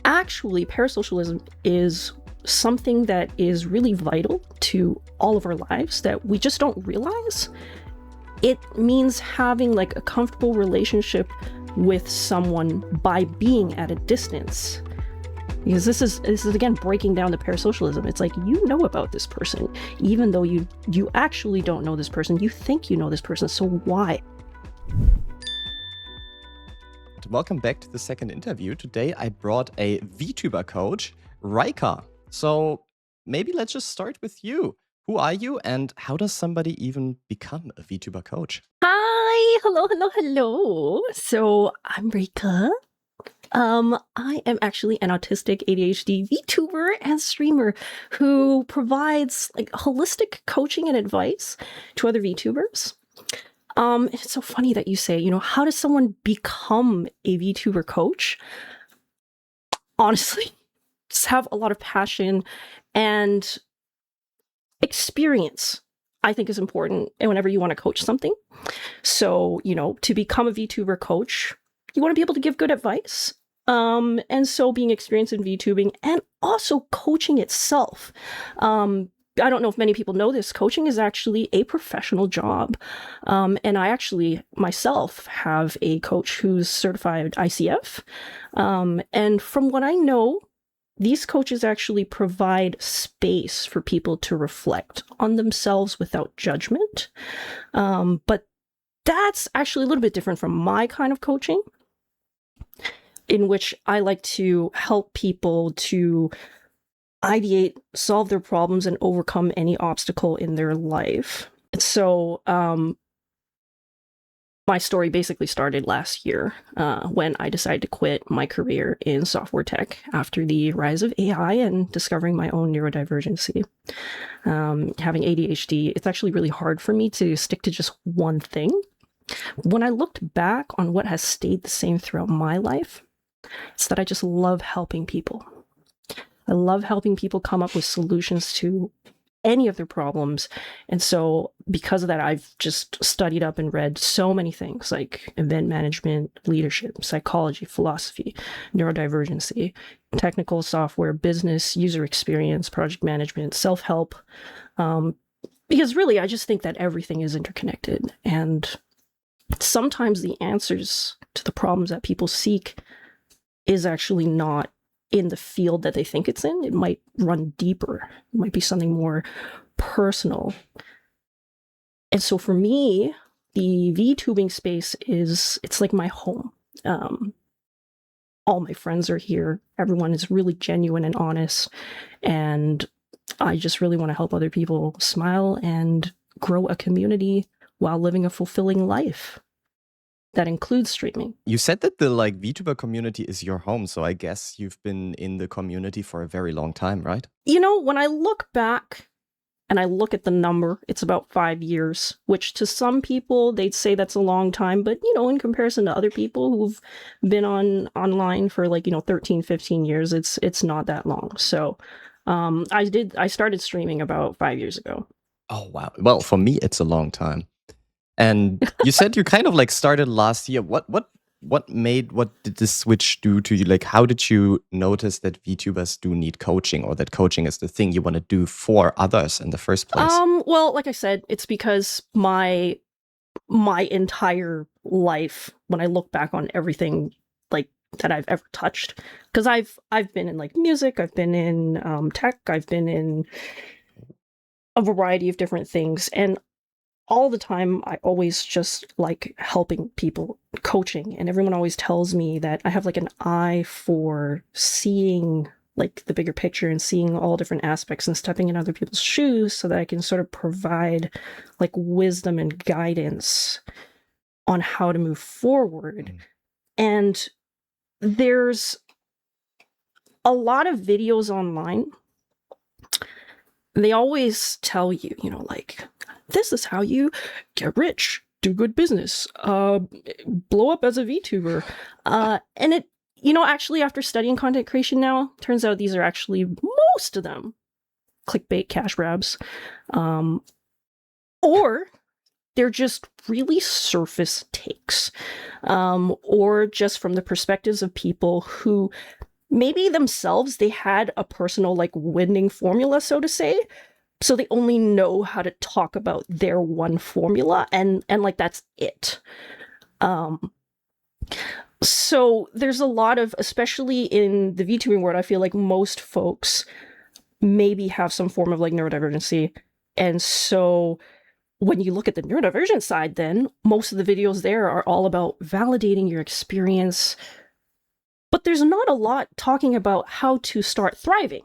actually, parasocialism is something that is really vital to all of our lives that we just don't realize. It means having like a comfortable relationship with someone by being at a distance. Because this is again breaking down the parasocialism. It's like, you know about this person, even though you actually don't know this person. You think you know this person, so why? Welcome back to the second interview. Today I brought a VTuber coach, Reika. So maybe let's just start with you. Who are you and how does somebody even become a VTuber coach? Hi, hello. So I'm Reika. I am actually an autistic ADHD VTuber and streamer who provides like holistic coaching and advice to other VTubers. It's so funny that you say, how does someone become a VTuber coach? Honestly, just have a lot of passion and experience, I think, is important whenever you want to coach something. So, to become a VTuber coach, you want to be able to give good advice. And so being experienced in VTubing and also coaching itself. I don't know if many people know this, coaching is actually a professional job. And I actually myself have a coach who's certified ICF. And from what I know, these coaches actually provide space for people to reflect on themselves without judgment. But that's actually a little bit different from my kind of coaching, in which I like to help people to ideate, solve their problems, and overcome any obstacle in their life. So my story basically started last year when I decided to quit my career in software tech after the rise of AI and discovering my own neurodivergency. Having ADHD, it's actually really hard for me to stick to just one thing. When I looked back on what has stayed the same throughout my life, it's that I just love helping people. I love helping people come up with solutions to any of their problems. And so because of that, I've just studied up and read so many things like event management, leadership, psychology, philosophy, neurodivergency, technical software, business, user experience, project management, self-help. Because really, I just think that everything is interconnected. And sometimes the answers to the problems that people seek is actually not in the field that they think it's in. It might run deeper. It might be something more personal. And so for me, the VTubing space it's like my home. All my friends are here. Everyone is really genuine and honest. And I just really want to help other people smile and grow a community while living a fulfilling life. That includes streaming. You said that the VTuber community is your home, so I guess you've been in the community for a very long time, right? When I look back and I look at the number, it's about 5 years, which to some people, they'd say that's a long time. But, in comparison to other people who've been online for 13, 15 years, it's not that long. So I started streaming about 5 years ago. Oh, wow. Well, for me, it's a long time. And you said you kind of started last year. What did this switch do to you? How did you notice that VTubers do need coaching, or that coaching is the thing you want to do for others in the first place? Well, like I said, it's because my entire life, when I look back on everything that I've ever touched, because I've been in music, I've been in tech, I've been in a variety of different things, and all the time, I always just like helping people, coaching. And everyone always tells me that I have an eye for seeing the bigger picture and seeing all different aspects and stepping in other people's shoes so that I can sort of provide wisdom and guidance on how to move forward. And there's a lot of videos online. They always tell you, this is how you get rich, do good business, blow up as a VTuber. And it, actually after studying content creation now, turns out these are actually, most of them, clickbait cash grabs. Or they're just really surface takes. Or just from the perspectives of people who maybe themselves, they had a personal like winning formula, so to say. So they only know how to talk about their one formula, and like that's it. So there's a lot of, especially in the VTubing world, I feel like most folks maybe have some form of like neurodivergency. And so when you look at the neurodivergent side, then most of the videos there are all about validating your experience. But there's not a lot talking about how to start thriving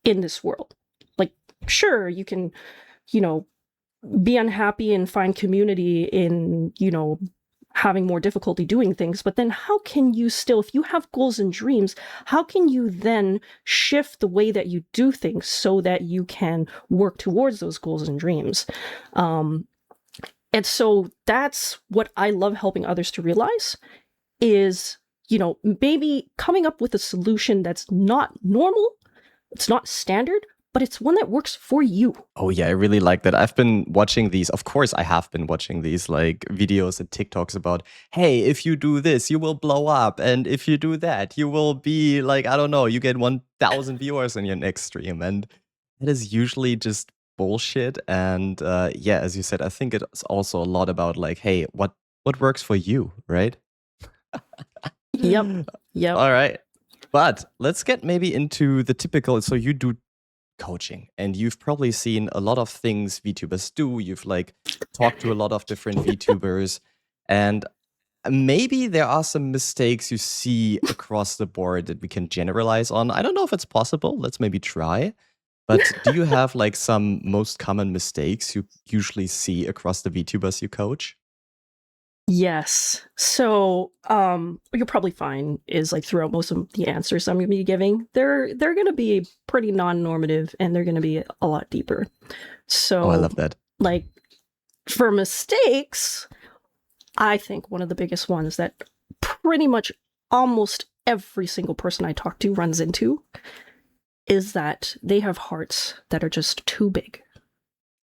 in this world. Like, sure, you can, you know, be unhappy and find community in, you know, having more difficulty doing things, but then how can you still, if you have goals and dreams, how can you then shift the way that you do things so that you can work towards those goals and dreams? And so that's what I love helping others to realize is, you know, maybe coming up with a solution that's not normal, it's not standard, but it's one that works for you. Oh yeah, I really like that. I've been watching these. Of course, I have been watching these like videos and TikToks about, hey, if you do this, you will blow up, and if you do that, you will be like, I don't know, you get 1,000 viewers on your next stream, and it is usually just bullshit. And yeah, as you said, I think it's also a lot about like, hey, what works for you, right? Yep. All right, but let's get maybe into the typical. So you do coaching, and you've probably seen a lot of things VTubers do. You've like talked to a lot of different VTubers, and maybe there are some mistakes you see across the board that we can generalize on. I don't know if it's possible. Let's maybe try. But do you have like some most common mistakes you usually see across the VTubers you coach? Yes. So, what you'll probably find is like throughout most of the answers I'm going to be giving, they're going to be pretty non-normative and they're going to be a lot deeper. So, Oh, I love that. Like for mistakes, I think one of the biggest ones that pretty much almost every single person I talk to runs into is that they have hearts that are just too big.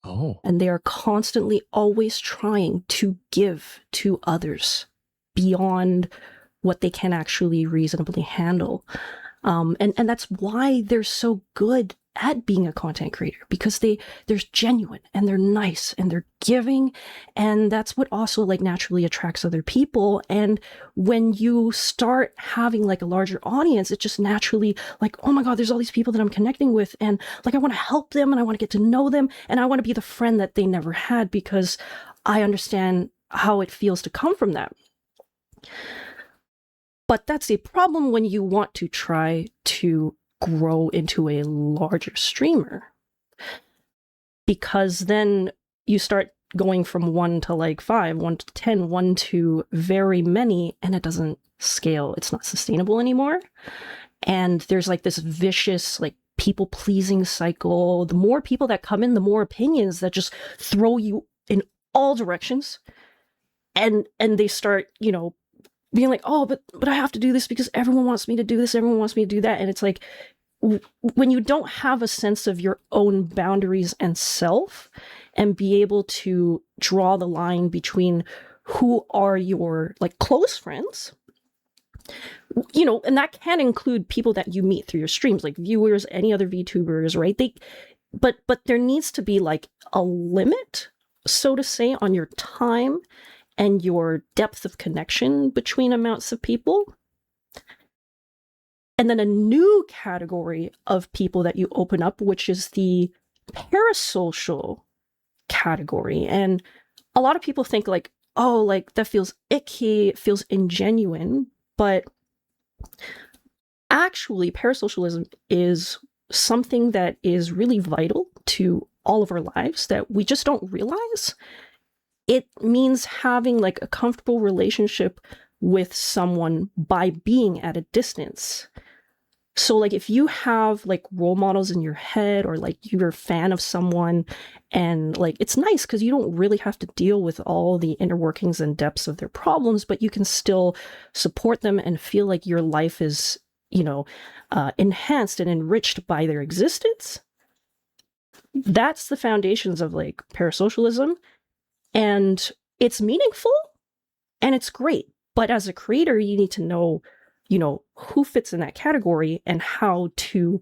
Oh. And they are constantly always trying to give to others beyond what they can actually reasonably handle. And that's why they're so good at being a content creator, because they're genuine and they're nice and they're giving, and that's what also like naturally attracts other people. And when you start having like a larger audience, it just naturally like, oh my god, there's all these people that I'm connecting with, and like I want to help them and I want to get to know them and I want to be the friend that they never had because I understand how it feels to come from that. But that's a problem when you want to try to grow into a larger streamer, because then you start going from 1 to like 5, 1 to 10, 1 to very many, and it doesn't scale. It's not sustainable anymore. And there's like this vicious like people pleasing cycle. The more people that come in, the more opinions that just throw you in all directions, and they start, you know, being like, oh, but I have to do this because everyone wants me to do this, everyone wants me to do that. And it's like, when you don't have a sense of your own boundaries and self and be able to draw the line between who are your like close friends, you know, and that can include people that you meet through your streams, like viewers, any other VTubers, right? But there needs to be like a limit, so to say, on your time and your depth of connection between amounts of people. And then a new category of people that you open up, which is the parasocial category. And a lot of people think like, oh, like that feels icky, it feels ingenuine. But actually, parasocialism is something that is really vital to all of our lives that we just don't realize. It means having like a comfortable relationship with someone by being at a distance. So like if you have like role models in your head, or like you're a fan of someone, and like it's nice because you don't really have to deal with all the inner workings and depths of their problems, but you can still support them and feel like your life is, you know, enhanced and enriched by their existence. That's the foundations of like parasocialism. And it's meaningful and it's great. But as a creator, you need to know who fits in that category and how to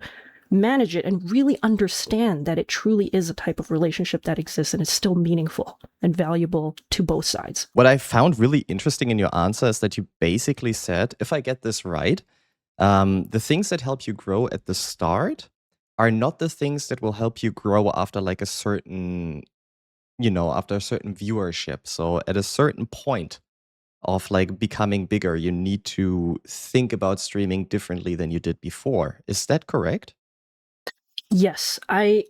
manage it and really understand that it truly is a type of relationship that exists and is still meaningful and valuable to both sides. What I found really interesting in your answer is that you basically said, if I get this right, the things that help you grow at the start are not the things that will help you grow after like a certain, after a certain viewership. So at a certain point of like becoming bigger, you need to think about streaming differently than you did before. Is that correct? Yes, I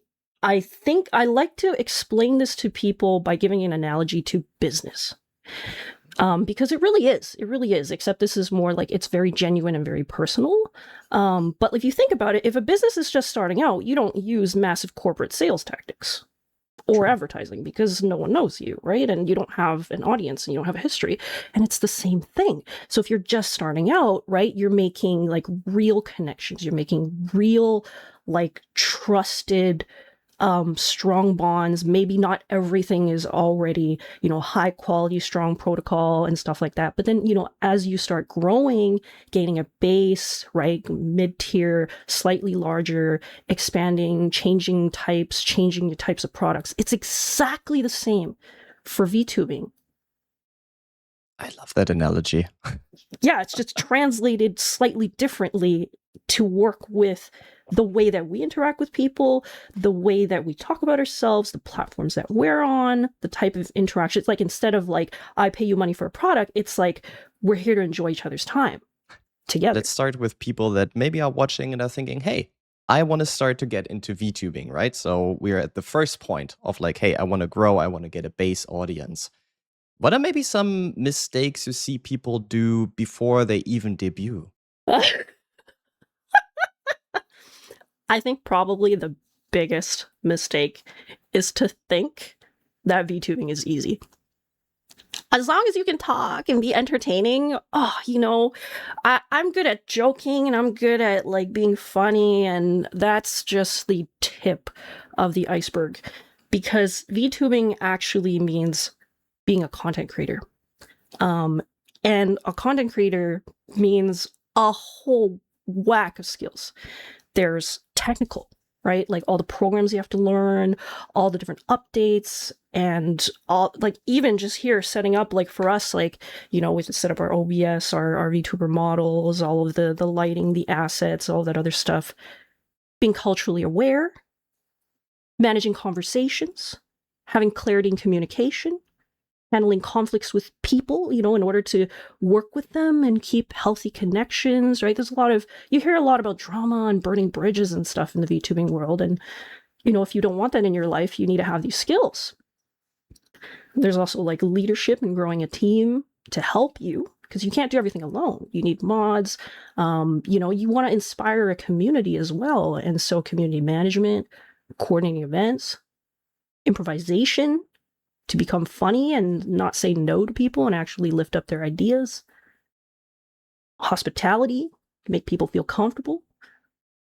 think I like to explain this to people by giving an analogy to business. Because it really is, except this is more like it's very genuine and very personal. But if you think about it, if a business is just starting out, you don't use massive corporate sales tactics or advertising because no one knows you, right? And you don't have an audience and you don't have a history. And it's the same thing. So if you're just starting out, right, you're making like real connections. You're making real, like trusted, strong bonds. Maybe not everything is already, high quality, strong protocol and stuff like that. But then, as you start growing, gaining a base, right, mid-tier, slightly larger, expanding, changing the types of products, it's exactly the same for VTubing. I love that analogy. Yeah, it's just translated slightly differently to work with the way that we interact with people, the way that we talk about ourselves, the platforms that we're on, the type of interaction. It's like instead of like, I pay you money for a product, it's like, we're here to enjoy each other's time together. Let's start with people that maybe are watching and are thinking, hey, I want to start to get into VTubing, right? So we're at the first point of like, hey, I want to grow, I want to get a base audience. What are maybe some mistakes you see people do before they even debut? I think probably the biggest mistake is to think that VTubing is easy. As long as you can talk and be entertaining, I'm good at joking and I'm good at like being funny, and that's just the tip of the iceberg, because VTubing actually means being a content creator. And a content creator means a whole whack of skills. There's technical, right? Like all the programs you have to learn, all the different updates, and all like even just here setting up, like for us, like, we have to set up our OBS, our VTuber models, all of the lighting, the assets, all that other stuff. Being culturally aware, managing conversations, having clarity in communication, handling conflicts with people, in order to work with them and keep healthy connections, right? You hear a lot about drama and burning bridges and stuff in the VTubing world. And, if you don't want that in your life, you need to have these skills. There's also like leadership and growing a team to help you, because you can't do everything alone. You need mods. You want to inspire a community as well. And so community management, coordinating events, improvisation, to become funny and not say no to people and actually lift up their ideas. Hospitality, to make people feel comfortable.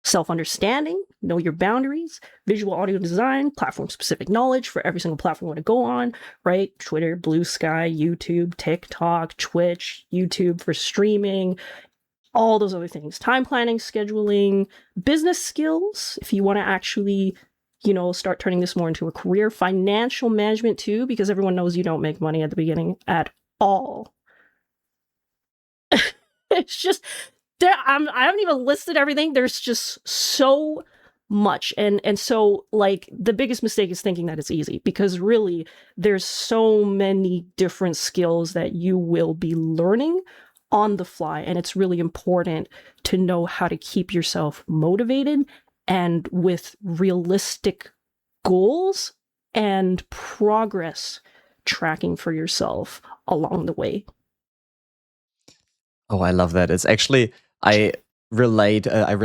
Self-understanding, know your boundaries. Visual audio design, platform-specific knowledge for every single platform you want to go on, right? Twitter, Blue Sky, YouTube, TikTok, Twitch, YouTube for streaming, all those other things. Time planning, scheduling, business skills, if you want to actually start turning this more into a career. Financial management too, because everyone knows you don't make money at the beginning at all. It's just, I haven't even listed everything. There's just so much. And so like the biggest mistake is thinking that it's easy, because really there's so many different skills that you will be learning on the fly. And it's really important to know how to keep yourself motivated and with realistic goals and progress tracking for yourself along the way. Oh, I love that. It's actually, I relate. I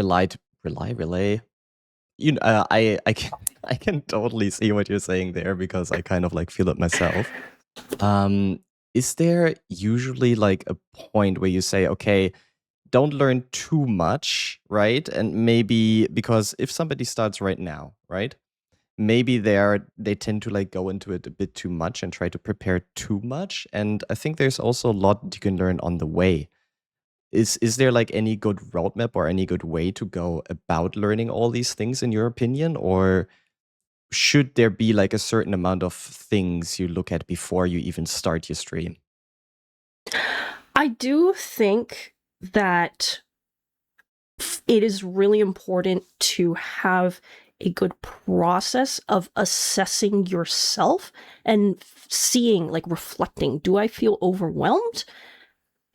can totally see what you're saying there, because I kind of like feel it myself. Is there usually like a point where you say, okay, don't learn too much, right? And maybe because if somebody starts right now, right? Maybe they tend to like go into it a bit too much and try to prepare too much. And I think there's also a lot you can learn on the way. is there like any good roadmap or any good way to go about learning all these things in your opinion? Or should there be like a certain amount of things you look at before you even start your stream? I do think that it is really important to have a good process of assessing yourself and seeing, like reflecting, do I feel overwhelmed?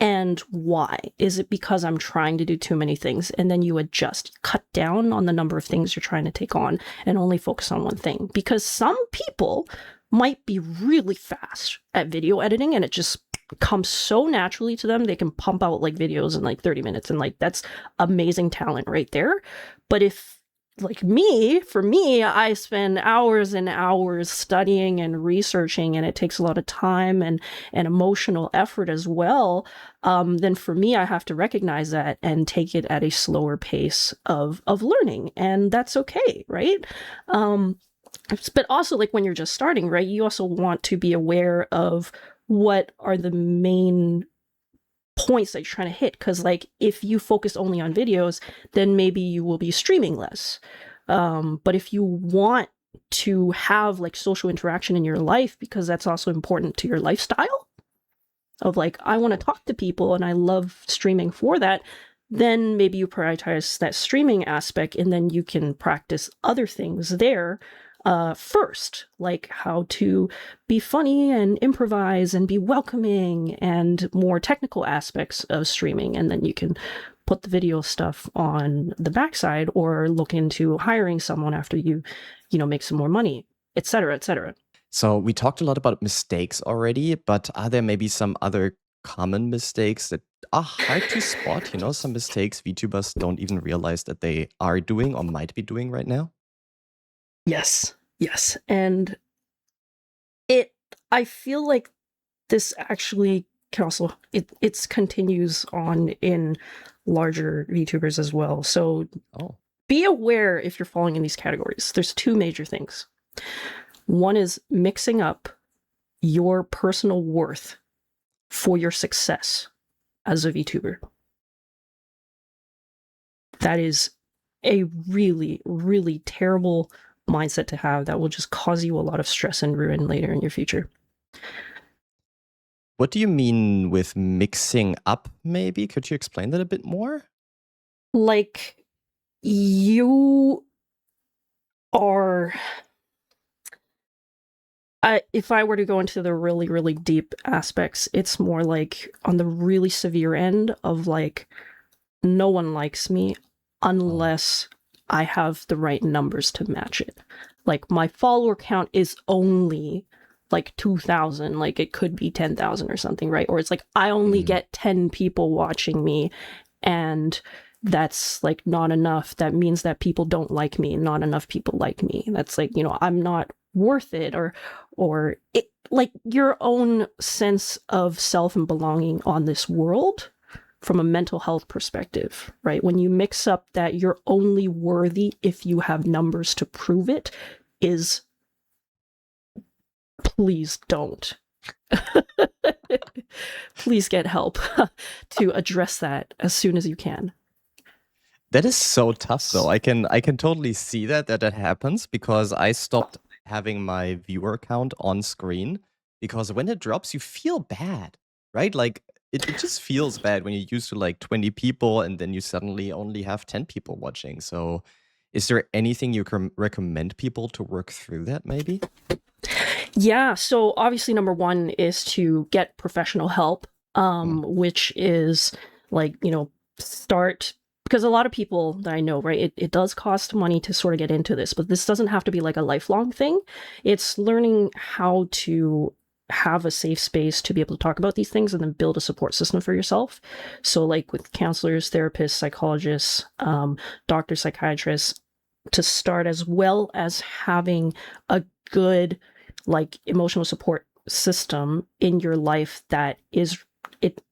And why? Is it because I'm trying to do too many things? And then you adjust, cut down on the number of things you're trying to take on and only focus on one thing. Because some people might be really fast at video editing and it just comes so naturally to them. They can pump out like videos in like 30 minutes and like that's amazing talent right there. But if like me, for me, I spend hours and hours studying and researching, and it takes a lot of time and emotional effort as well. Then for me, I have to recognize that and take it at a slower pace of learning, and that's okay, right? But also, like when you're just starting, right, you also want to be aware of what are the main points that you're trying to hit, because like if you focus only on videos, then maybe you will be streaming less. But if you want to have like social interaction in your life, because that's also important to your lifestyle of like, I want to talk to people and I love streaming for that, then maybe you prioritize that streaming aspect and then you can practice other things there first, like how to be funny and improvise and be welcoming and more technical aspects of streaming. And then you can put the video stuff on the backside or look into hiring someone after you make some more money, et cetera, et cetera. So we talked a lot about mistakes already, but are there maybe some other common mistakes that are hard to spot? Some mistakes VTubers don't even realize that they are doing or might be doing right now? Yes. And I feel like this actually can also, it continues on in larger VTubers as well. So be aware if you're falling in these categories. There's two major things. One is mixing up your personal worth for your success as a VTuber. That is a really, really terrible mindset to have that will just cause you a lot of stress and ruin later in your future. What do you mean with mixing up, maybe? Could you explain that a bit more? Like, you are... if I were to go into the really, really deep aspects, it's more like on the really severe end of like, no one likes me unless I have the right numbers to match it. Like my follower count is only like 2,000, like it could be 10,000 or something, right? Or it's like I only get 10 people watching me and that's like not enough. That means that people don't like me, not enough people like me. That's like, I'm not worth it, or it, like your own sense of self and belonging on this world from a mental health perspective, right? When you mix up that you're only worthy if you have numbers to prove it, is please don't. Please get help to address that as soon as you can. That is so tough, though. I can totally see that happens, because I stopped having my viewer count on screen, because when it drops, you feel bad, right? Like it just feels bad when you're used to like 20 people and then you suddenly only have 10 people watching. So is there anything you can recommend people to work through that, maybe? Yeah, so obviously number one is to get professional help, which is like, start, because a lot of people that I know, right, it does cost money to sort of get into this, but this doesn't have to be like a lifelong thing. It's learning how to have a safe space to be able to talk about these things and then build a support system for yourself. So like with counselors, therapists, psychologists, doctors, psychiatrists, to start, as well as having a good like emotional support system in your life that is it.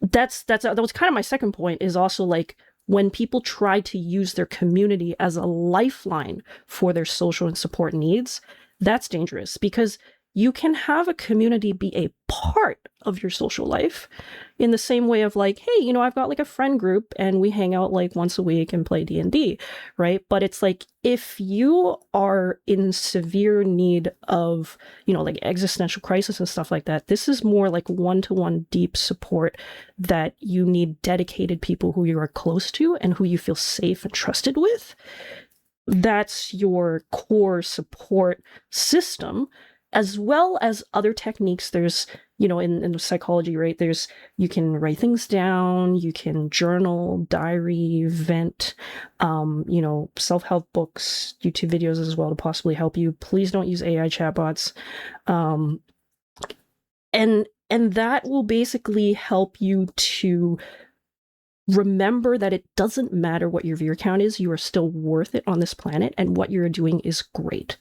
That was kind of my second point, is also like when people try to use their community as a lifeline for their social and support needs, that's dangerous, because you can have a community be a part of your social life in the same way of like, hey, you know, I've got like a friend group and we hang out like once a week and play D&D, right? But it's like, if you are in severe need of, you know, like existential crisis and stuff like that, this is more like one-to-one deep support that you need dedicated people who you are close to and who you feel safe and trusted with. That's your core support system, as well as other techniques. There's, you know, in psychology, right, there's, you can write things down, you can journal, diary, vent, you know, self-help books, YouTube videos as well to possibly help you. Please don't use AI chatbots. And that will basically help you to remember that it doesn't matter what your viewer count is, you are still worth it on this planet, and what you're doing is great.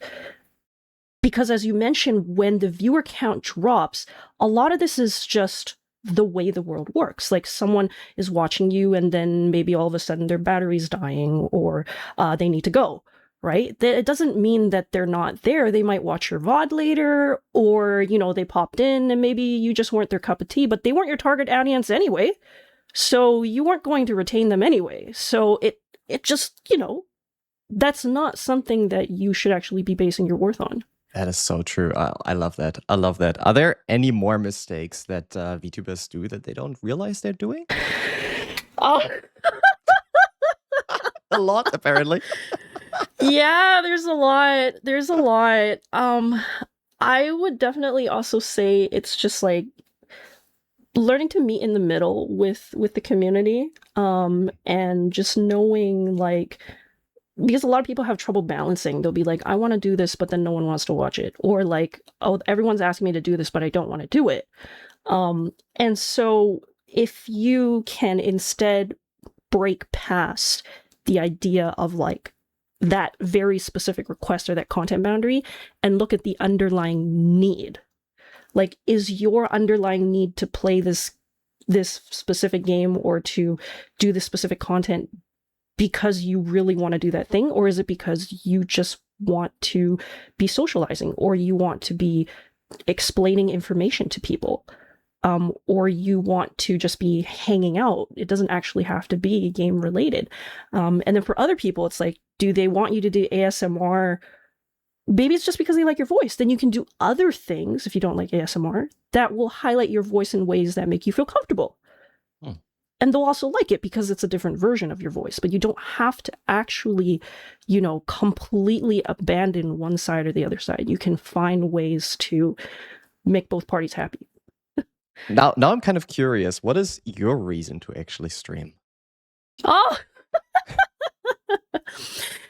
Because as you mentioned, when the viewer count drops, a lot of this is just the way the world works. Like, someone is watching you and then maybe all of a sudden their battery's dying, or they need to go, right? It doesn't mean that they're not there. They might watch your VOD later, or, you know, they popped in and maybe you just weren't their cup of tea, but they weren't your target audience anyway. So you weren't going to retain them anyway. So it just, you know, that's not something that you should actually be basing your worth on. That is so true. I love that. I love that. Are there any more mistakes that VTubers do that they don't realize they're doing? Oh. A lot, apparently. Yeah, there's a lot. There's a lot. I would definitely also say it's just like learning to meet in the middle with the community, and just knowing, like, because a lot of people have trouble balancing. They'll be like, I want to do this, but then no one wants to watch it. Or like, oh, everyone's asking me to do this, but I don't want to do it. And so if you can instead break past the idea of like that very specific request or that content boundary and look at the underlying need. Like, is your underlying need to play this specific game or to do this specific content because you really want to do that thing? Or is it because you just want to be socializing, or you want to be explaining information to people, or you want to just be hanging out? It doesn't actually have to be game related. And then for other people, it's like, do they want you to do ASMR? Maybe it's just because they like your voice. Then you can do other things, if you don't like ASMR, that will highlight your voice in ways that make you feel comfortable. And they'll also like it because it's a different version of your voice. But you don't have to actually, you know, completely abandon one side or the other side. You can find ways to make both parties happy. Now I'm kind of curious. What is your reason to actually stream? Oh!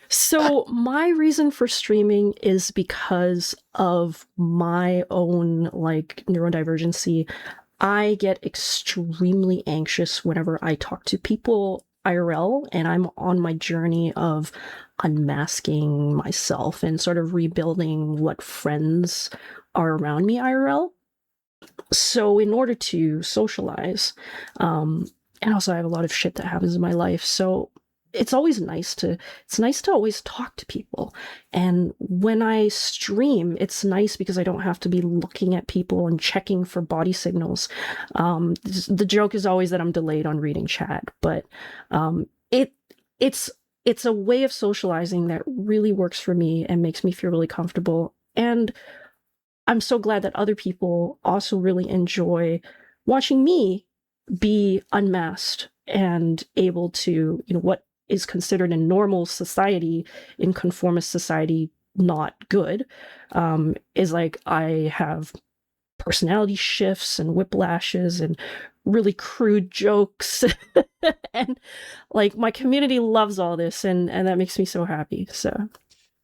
So my reason for streaming is because of my own, like, neurodivergency. I get extremely anxious whenever I talk to people IRL, and I'm on my journey of unmasking myself and sort of rebuilding what friends are around me IRL. So in order to socialize, and also I have a lot of shit that happens in my life, so it's nice to always talk to people. And when I stream, it's nice because I don't have to be looking at people and checking for body signals. The joke is always that I'm delayed on reading chat, but it's a way of socializing that really works for me and makes me feel really comfortable. And I'm so glad that other people also really enjoy watching me be unmasked and able to, you know, what is considered in normal society, in conformist society, not good, is like, I have personality shifts and whiplashes and really crude jokes. And like, my community loves all this, and that makes me so happy. So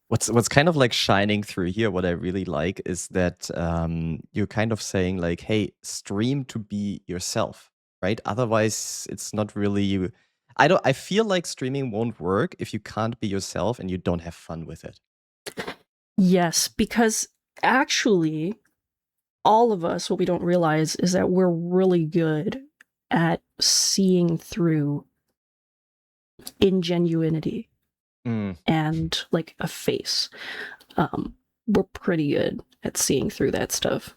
what's kind of like shining through here, what I really like, is that you're kind of saying like, hey, stream to be yourself, right? Otherwise, it's not really. I feel like streaming won't work if you can't be yourself and you don't have fun with it. yes, because actually, all of us, what we don't realize is that we're really good at seeing through ingenuity and like a face. we're pretty good at seeing through that stuff.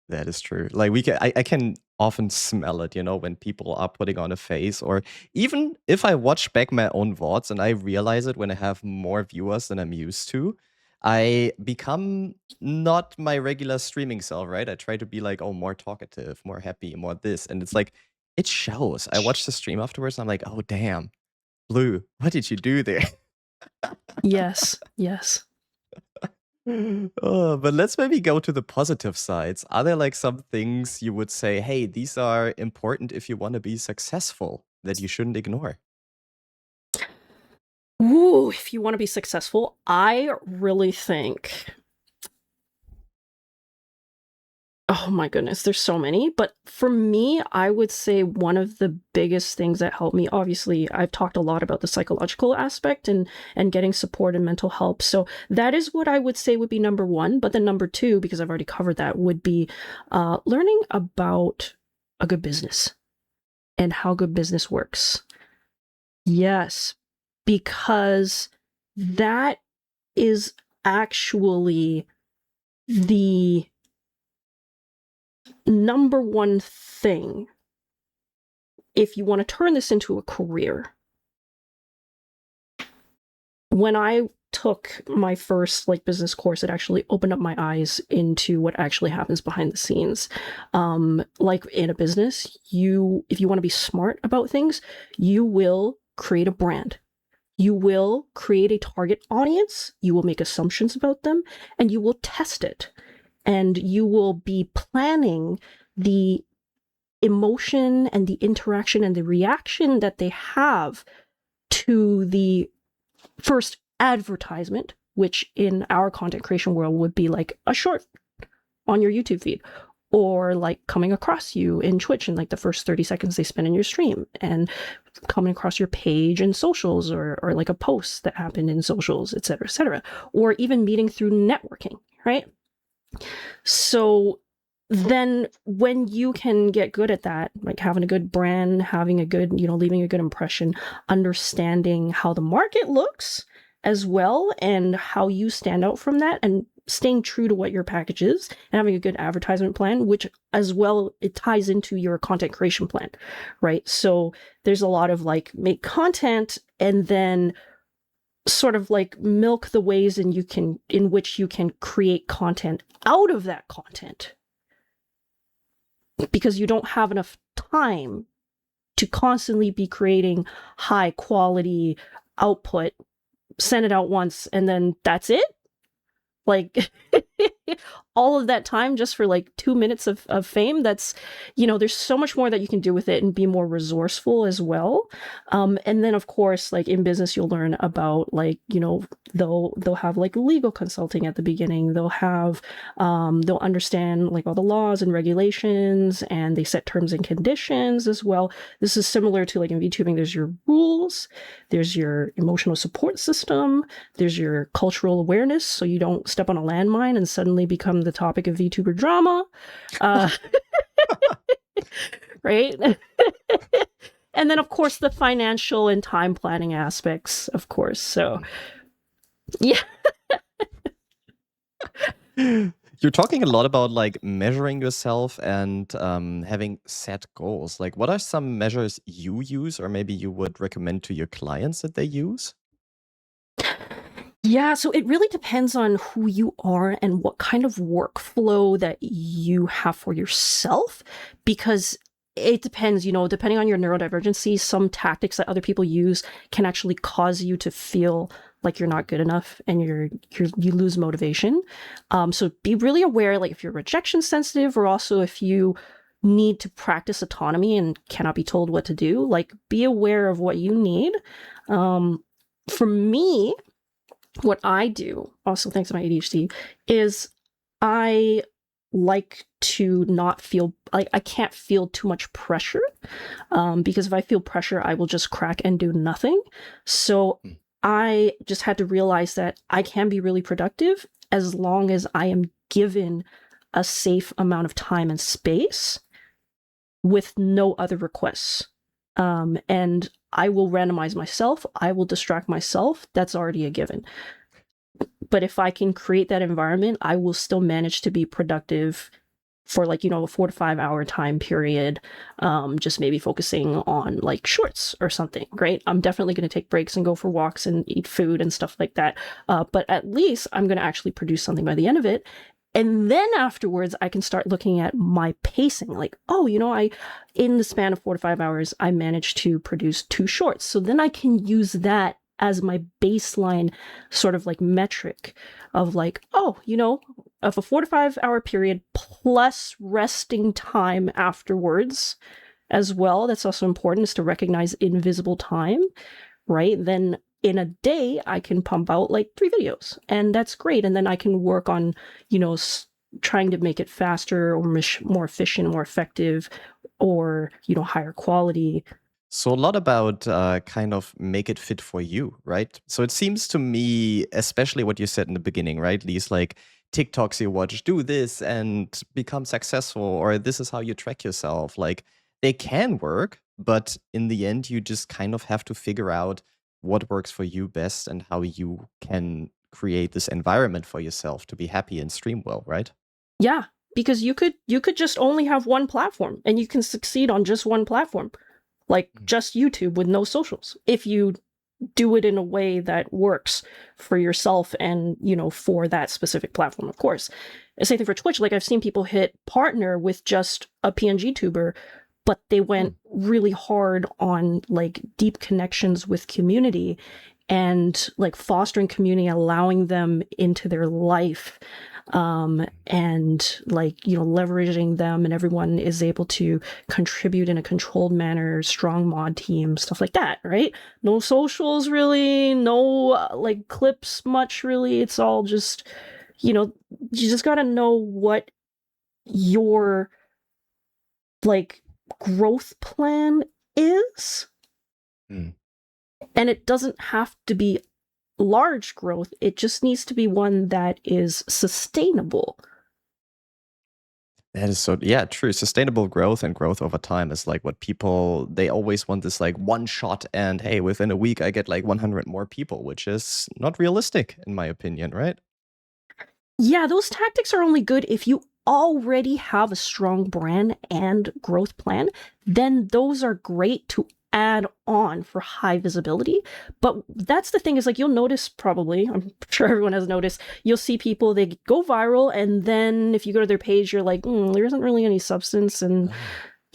That is true. Like I can often smell it, you know, when people are putting on a face, or even if I watch back my own VODs and I realize it when I have more viewers than I'm used to, I become not my regular streaming self, right? I try to be like, oh, more talkative, more happy, more this. And it's like, it shows. I watch the stream afterwards and I'm like, oh, damn, Blue, what did you do there? Yes, yes. Oh, but let's maybe go to the positive sides. Are there like some things you would say, hey, these are important if you want to be successful that you shouldn't ignore? Ooh, if you want to be successful, I really think, oh my goodness, there's so many. But for me, I would say one of the biggest things that helped me, obviously, I've talked a lot about the psychological aspect and getting support and mental help. So that is what I would say would be number one. But then number two, because I've already covered that, would be learning about a good business and how good business works. Yes, because that is actually the number one thing if you want to turn this into a career. When I took my first business course, it actually opened up my eyes into what actually happens behind the scenes. Like in a business, if you want to be smart about things, you will create a brand. You will create a target audience, you will make assumptions about them, and you will test it. And you will be planning the emotion and the interaction and the reaction that they have to the first advertisement, which in our content creation world would be like a short on your YouTube feed, or like coming across you in Twitch in like the first 30 seconds they spend in your stream, and coming across your page in socials, or like a post that happened in socials, etc., or even meeting through networking, right? So then when you can get good at that, like having a good brand, having a good, leaving a good impression, understanding how the market looks as well, and how you stand out from that, and staying true to what your package is, and having a good advertisement plan, which as well, it ties into your content creation plan, right? So there's a lot of make content and then sort of milk the ways in which you can create content out of that content, because you don't have enough time to constantly be creating high quality output, send it out once, and then that's it. All of that time just for 2 minutes of fame. That's, there's so much more that you can do with it and be more resourceful as well. And then of course, in business, you'll learn about they'll have legal consulting at the beginning. They'll have, they'll understand all the laws and regulations, and they set terms and conditions as well. This is similar to in VTubing, there's your rules, there's your emotional support system, there's your cultural awareness, so you don't step on a landmine and suddenly become the topic of VTuber drama. Right? And then of course the financial and time planning aspects, of course. So yeah. You're talking a lot about measuring yourself and having set goals. What are some measures you use, or maybe you would recommend to your clients that they use? Yeah, so it really depends on who you are and what kind of workflow that you have for yourself, because it depends, depending on your neurodivergency, some tactics that other people use can actually cause you to feel like you're not good enough, and you lose motivation. So be really aware, if you're rejection sensitive, or also if you need to practice autonomy and cannot be told what to do, be aware of what you need. For me, what I do, also thanks to my ADHD, is I like to not feel I can't feel too much pressure, because if I feel pressure, I will just crack and do nothing. So I just had to realize that I can be really productive as long as I am given a safe amount of time and space with no other requests. And I will randomize myself. I will distract myself. That's already a given. But if I can create that environment, I will still manage to be productive for like, a 4 to 5 hour time period, just maybe focusing on like shorts or something, right? I'm definitely going to take breaks and go for walks and eat food and stuff like that. But at least I'm going to actually produce something by the end of it. And then afterwards, I can start looking at my pacing. Like, oh, in the span of 4 to 5 hours, I managed to produce 2 shorts. So then I can use that as my baseline sort of like metric of like, oh, of a 4 to 5 hour period plus resting time afterwards as well. That's also important, is to recognize invisible time, right? Then in a day, I can pump out like 3 videos, and that's great. And then I can work on, trying to make it faster or more efficient, more effective, or, higher quality. So a lot about kind of make it fit for you, right? So it seems to me, especially what you said in the beginning, right? These like TikToks you watch, do this and become successful, or this is how you track yourself. Like they can work, but in the end, you just kind of have to figure out what works for you best and how you can create this environment for yourself to be happy and stream well, right? Yeah, because you could just only have one platform and you can succeed on just one platform. Like just YouTube with no socials, if you do it in a way that works for yourself and, for that specific platform, of course. The same thing for Twitch. Like I've seen people hit partner with just a PNG tuber, but they went really hard on like deep connections with community and like fostering community, allowing them into their life, and like, leveraging them, and everyone is able to contribute in a controlled manner, strong mod team, stuff like that, right? No socials really, no like clips much really. It's all just, you just got to know what your like growth plan is. And it doesn't have to be large growth. It just needs to be one that is sustainable. That is so, yeah, true. Sustainable growth and growth over time is like what people, they always want this like one shot and hey, within a week I get like 100 more people, which is not realistic in my opinion, right? Yeah, those tactics are only good if you already have a strong brand and growth plan. Then those are great to add on for high visibility. But that's the thing, is like, you'll notice, probably, I'm sure everyone has noticed, you'll see people, they go viral, and then if you go to their page, you're like, there isn't really any substance, and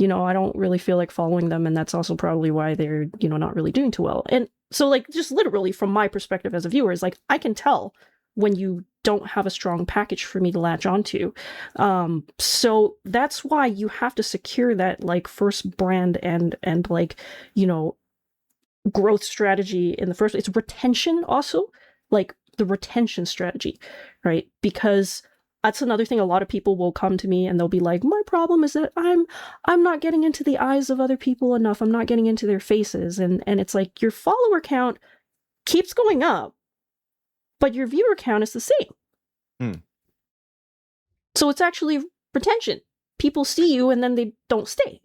I don't really feel like following them, and that's also probably why they're, not really doing too well. And so like, just literally from my perspective as a viewer, is like, I can tell when you don't have a strong package for me to latch onto. So that's why you have to secure that like first brand and like, growth strategy in the first place. It's retention also, like the retention strategy, right? Because that's another thing. A lot of people will come to me and they'll be like, my problem is that I'm not getting into the eyes of other people enough. I'm not getting into their faces. And it's like, your follower count keeps going up, but your viewer count is the same. So it's actually retention. People see you and then they don't stay.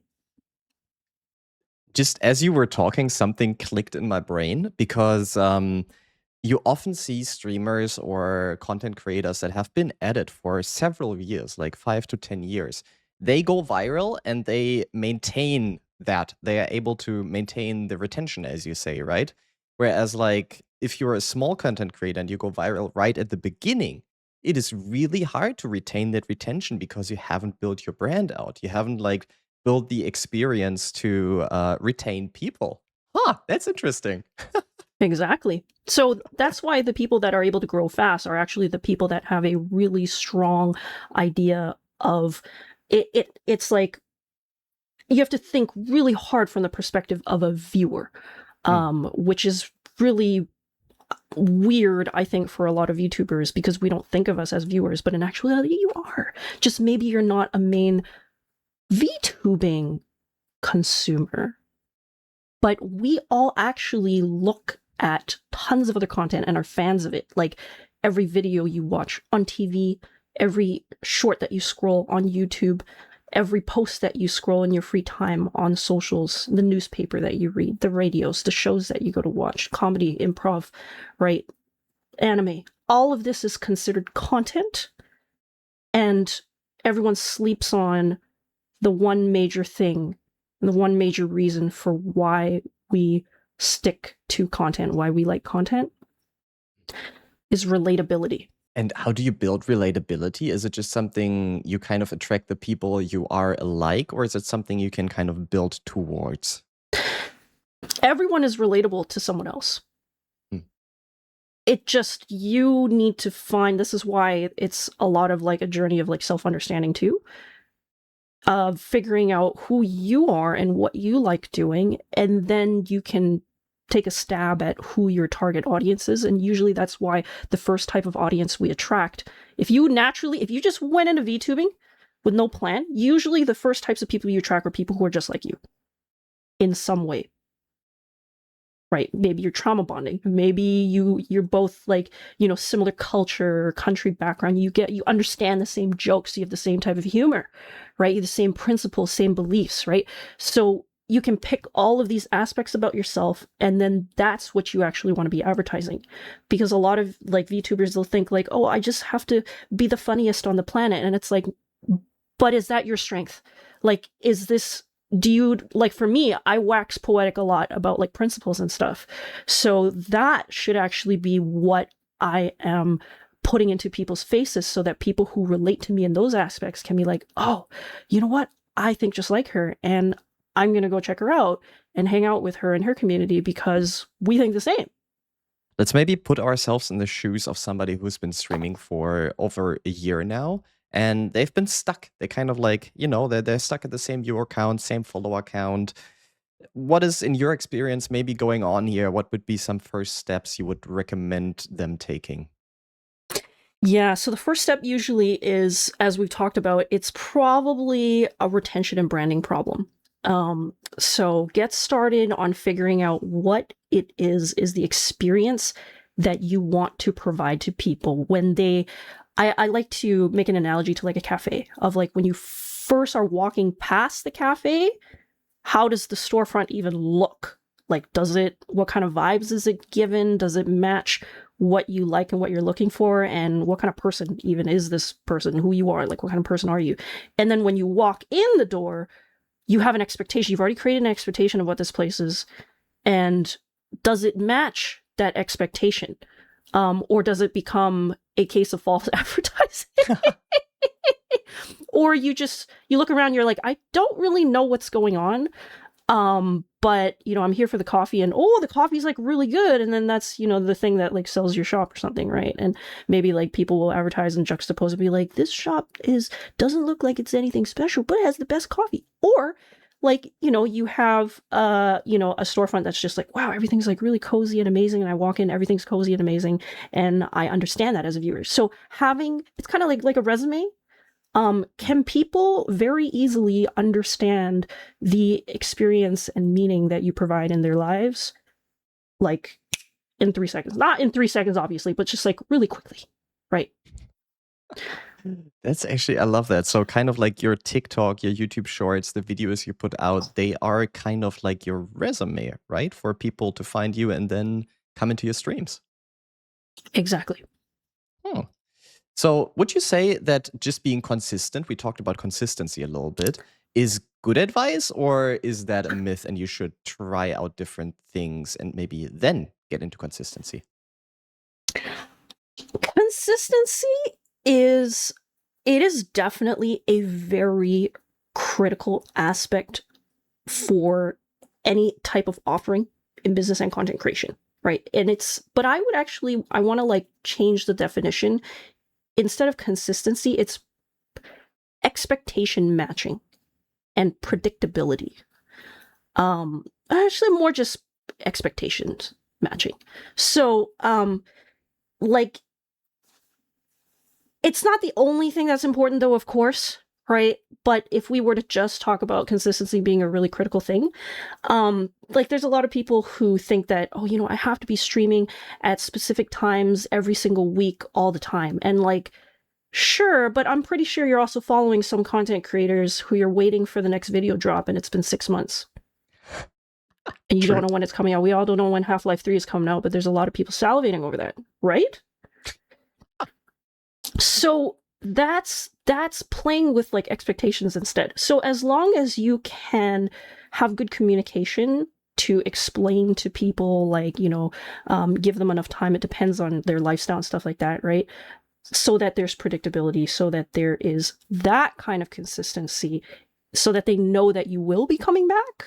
Just as you were talking, something clicked in my brain because you often see streamers or content creators that have been at it for several years, like 5 to 10 years. They go viral and they maintain that. They are able to maintain the retention, as you say, right? Whereas like if you're a small content creator and you go viral right at the beginning, it is really hard to retain that retention because you haven't built your brand out. You haven't like built the experience to retain people. That's interesting. Exactly. So that's why the people that are able to grow fast are actually the people that have a really strong idea of it. It's like you have to think really hard from the perspective of a viewer, which is really weird, I think, for a lot of YouTubers, because we don't think of us as viewers, but in actuality you are. Just maybe you're not a main VTubing consumer, but we all actually look at tons of other content and are fans of it. Like every video you watch on TV, every short that you scroll on YouTube, every post that you scroll in your free time on socials, the newspaper that you read, the radios, the shows that you go to watch, comedy, improv, right? Anime, all of this is considered content, and everyone sleeps on the one major thing, the one major reason for why we stick to content, why we like content, is relatability. And how do you build relatability? Is it just something you kind of attract the people you are alike, or is it something you can kind of build towards? Everyone is relatable to someone else. It just, you need to find, this is why it's a lot of like a journey of like self-understanding too, of figuring out who you are and what you like doing, and then you can take a stab at who your target audience is. And usually that's why the first type of audience we attract, if you just went into VTubing with no plan, usually the first types of people you attract are people who are just like you in some way. Right? Maybe you're trauma bonding. Maybe you're both like, you know, similar culture or country background. You understand the same jokes. You have the same type of humor, right? You have the same principles, same beliefs, right? So you can pick all of these aspects about yourself, and then that's what you actually want to be advertising. Because a lot of like VTubers, they'll think like, oh, I just have to be the funniest on the planet. And it's like, but is that your strength? Like, is this, do you, like for me, I wax poetic a lot about like principles and stuff. So that should actually be what I am putting into people's faces, so that people who relate to me in those aspects can be like, oh, you know what? I think just like her, and I'm going to go check her out and hang out with her in her community because we think the same. Let's maybe put ourselves in the shoes of somebody who's been streaming for over a year now, and they've been stuck. They kind of like, you know, they're stuck at the same viewer count, same follower count. What is, in your experience, maybe going on here? What would be some first steps you would recommend them taking? Yeah, so the first step usually is, as we've talked about, it's probably a retention and branding problem. So get started on figuring out what it is the experience that you want to provide to people when they, I like to make an analogy to like a cafe, of like when you first are walking past the cafe, how does the storefront even look? Like, what kind of vibes is it given? Does it match what you like and what you're looking for? And what kind of person even is this person, who you are? Like, what kind of person are you? And then when you walk in the door, you have an expectation. You've already created an expectation of what this place is. And does it match that expectation? Or does it become a case of false advertising? Or you look around, you're like, I don't really know what's going on. But, you know, I'm here for the coffee, and oh, the coffee's like really good. And then that's, you know, the thing that like sells your shop or something, right? And maybe like people will advertise and juxtapose and be like, this shop doesn't look like it's anything special, but it has the best coffee. Or like, you know, you have, you know, a storefront that's just like, wow, everything's like really cozy and amazing. And I walk in, everything's cozy and amazing. And I understand that as a viewer. So it's kind of like a resume. Can people very easily understand the experience and meaning that you provide in their lives? Like in 3 seconds, not in 3 seconds, obviously, but just like really quickly, right? That's actually, I love that. So kind of like your TikTok, your YouTube shorts, the videos you put out, they are kind of like your resume, right? For people to find you and then come into your streams. Exactly. Oh. So would you say that just being consistent, we talked about consistency a little bit, is good advice, or is that a myth and you should try out different things and maybe then get into consistency? Consistency is definitely a very critical aspect for any type of offering in business and content creation, right? But I want to like change the definition. Instead of consistency, it's expectation matching and predictability. Actually more just expectations matching. So, like, it's not the only thing that's important though, of course, right? But if we were to just talk about consistency being a really critical thing, like there's a lot of people who think that, oh, you know, I have to be streaming at specific times every single week all the time. And like, sure, but I'm pretty sure you're also following some content creators who you're waiting for the next video drop and it's been 6 months. And you don't know when it's coming out. We all don't know when Half-Life 3 is coming out, but there's a lot of people salivating over that, right? So that's playing with like expectations instead. So as long as you can have good communication to explain to people, like, give them enough time. It depends on their lifestyle and stuff like that, right? So that there's predictability, so that there is that kind of consistency, so that they know that you will be coming back,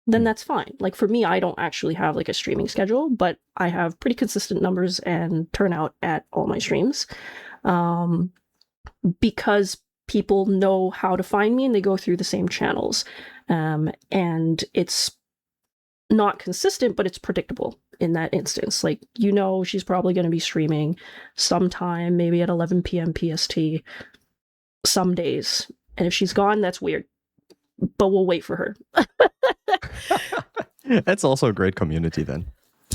then that's fine. Like for me, I don't actually have like a streaming schedule, but I have pretty consistent numbers and turnout at all my streams. Because people know how to find me and they go through the same channels. And it's not consistent, but it's predictable in that instance. Like, she's probably going to be streaming sometime, maybe at 11 p.m. PST, some days. And if she's gone, that's weird. But we'll wait for her. That's also a great community then.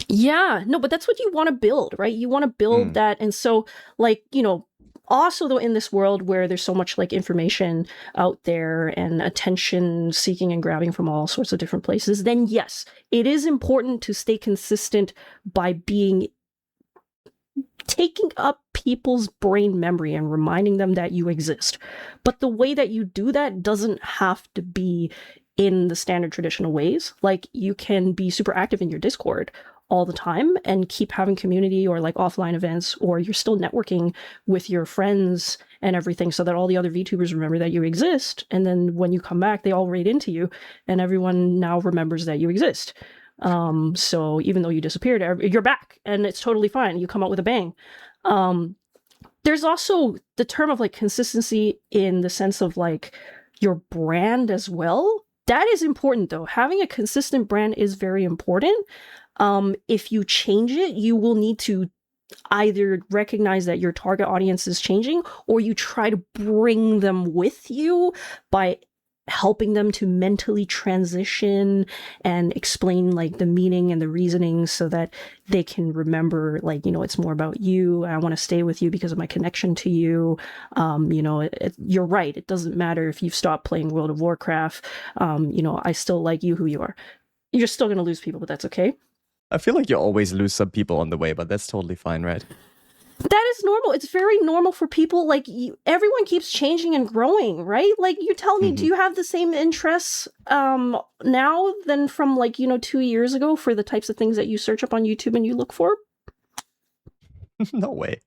Yeah, no, but that's what you want to build, right? You want to build that. And so, like, also though, in this world where there's so much like information out there and attention seeking and grabbing from all sorts of different places, then yes, it is important to stay consistent by taking up people's brain memory and reminding them that you exist. But the way that you do that doesn't have to be in the standard traditional ways. Like, you can be super active in your Discord all the time and keep having community or like offline events, or you're still networking with your friends and everything, so that all the other VTubers remember that you exist. And then when you come back, they all raid into you and everyone now remembers that you exist. So even though you disappeared, you're back and it's totally fine. You come out with a bang. There's also the term of like consistency in the sense of like your brand as well. That is important though. Having a consistent brand is very important. If you change it, you will need to either recognize that your target audience is changing, or you try to bring them with you by helping them to mentally transition and explain like the meaning and the reasoning, so that they can remember, like, it's more about you. I want to stay with you because of my connection to you. You're right. It doesn't matter if you've stopped playing World of Warcraft. I still like you who you are. You're still going to lose people, but that's okay. I feel like you always lose some people on the way, but that's totally fine, right? That is normal. It's very normal for people. Like, everyone keeps changing and growing, right? Like, you tell me, do you have the same interests now than from like, 2 years ago for the types of things that you search up on YouTube and you look for? No way.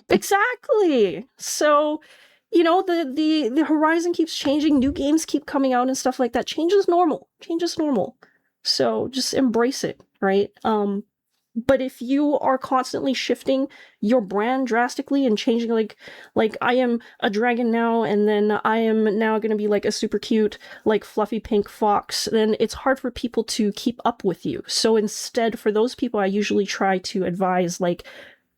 Exactly. So, the horizon keeps changing. New games keep coming out and stuff like that. Change is normal. Change is normal. So just embrace it, right? But if you are constantly shifting your brand drastically and changing, like I am a dragon now, and then I am now going to be like a super cute, like fluffy pink fox, then it's hard for people to keep up with you. So instead, for those people, I usually try to advise, like,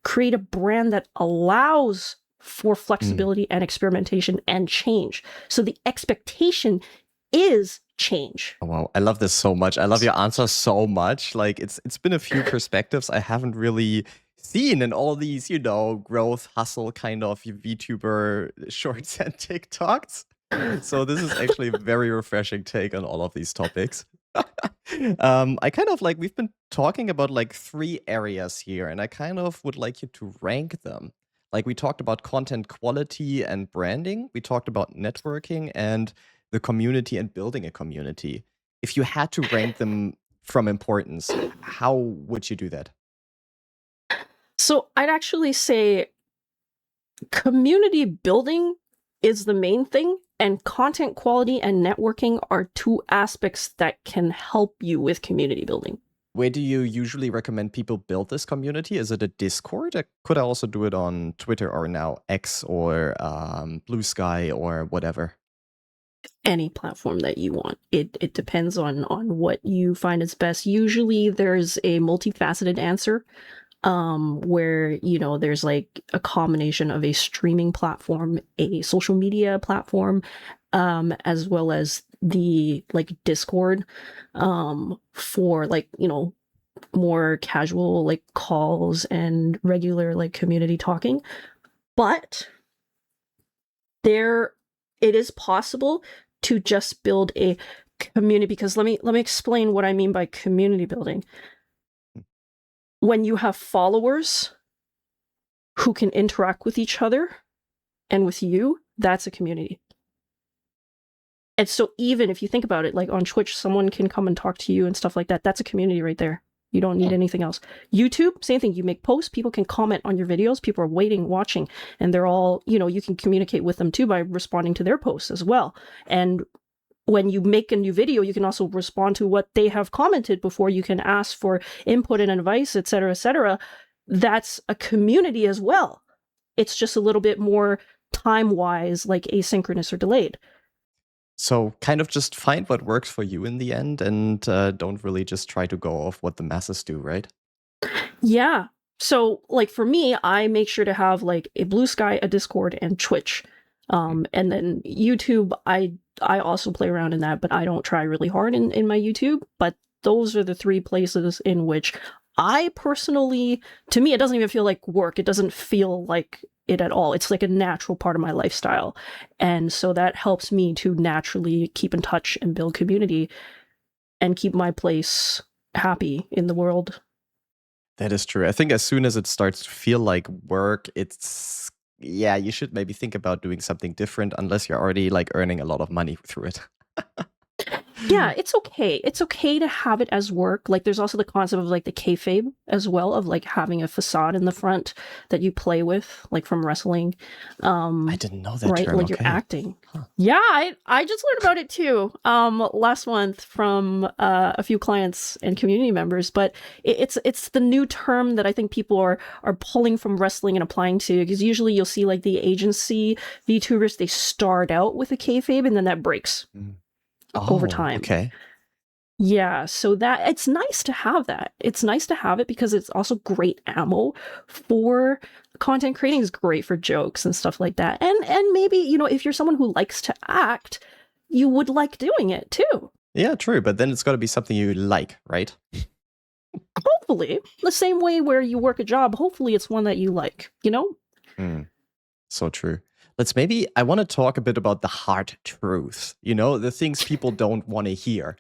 create a brand that allows for flexibility and experimentation and change. So the expectation is change. Oh, wow, I love this so much. I love your answer so much. Like, it's been a few perspectives I haven't really seen in all these, growth hustle kind of VTuber shorts and TikToks. So this is actually a very refreshing take on all of these topics. I kind of like, we've been talking about like 3 areas here, and I kind of would like you to rank them. Like, we talked about content quality and branding. We talked about networking and the community and building a community. If you had to rank them from importance, how would you do that? So I'd actually say community building is the main thing, and content quality and networking are 2 aspects that can help you with community building. Where do you usually recommend people build this community? Is it a Discord? Or could I also do it on Twitter, or now X, or Blue Sky, or whatever? Any platform that you want. It depends on what you find is best. Usually there's a multifaceted answer, where, there's like a combination of a streaming platform, a social media platform, as well as the like Discord, for like, more casual like calls and regular like community talking. But it is possible to just build a community, because let me explain what I mean by community building. When you have followers, who can interact with each other and with you, that's a community. And so even if you think about it, like on Twitch, someone can come and talk to you and stuff like that. That's a community right there. You don't need anything else. YouTube, same thing. You make posts, people can comment on your videos, people are waiting, watching, and they're all, you know, you can communicate with them too by responding to their posts as well. And when you make a new video, you can also respond to what they have commented before. You can ask for input and advice, etc., etc. That's a community as well. It's just a little bit more time-wise, like asynchronous or delayed. So kind of just find what works for you in the end, and don't really just try to go off what the masses do, right? Yeah. So like for me, I make sure to have like a Blue Sky, a Discord, and Twitch. And then YouTube, I also play around in that, but I don't try really hard in my YouTube. But those are the 3 places in which I personally, to me, it doesn't even feel like work. It doesn't feel like it at all. It's like a natural part of my lifestyle. And so that helps me to naturally keep in touch and build community and keep my place happy in the world. That is true. I think as soon as it starts to feel like work, it's, yeah, you should maybe think about doing something different unless you're already like earning a lot of money through it. Yeah, it's okay. It's okay to have it as work. Like there's also the concept of like the kayfabe as well, of like having a facade in the front that you play with, like from wrestling. I didn't know that right? term. Like Okay. you're acting. Huh. Yeah, I just learned about it too. Last month from a few clients and community members, but it's the new term that I think people are pulling from wrestling and applying to, because usually you'll see like the agency VTubers, they start out with a kayfabe and then that breaks. Over time. Okay. Yeah, so that it's nice to have that. It's nice to have it because it's also great ammo for content creating. Is great for jokes and stuff like that. And maybe, you know, if you're someone who likes to act, you would like doing it too. Yeah, true. But then it's got to be something you like, right? Hopefully, the same way where you work a job, hopefully it's one that you like, you know? So true. I want to talk a bit about the hard truths, you know, the things people don't want to hear.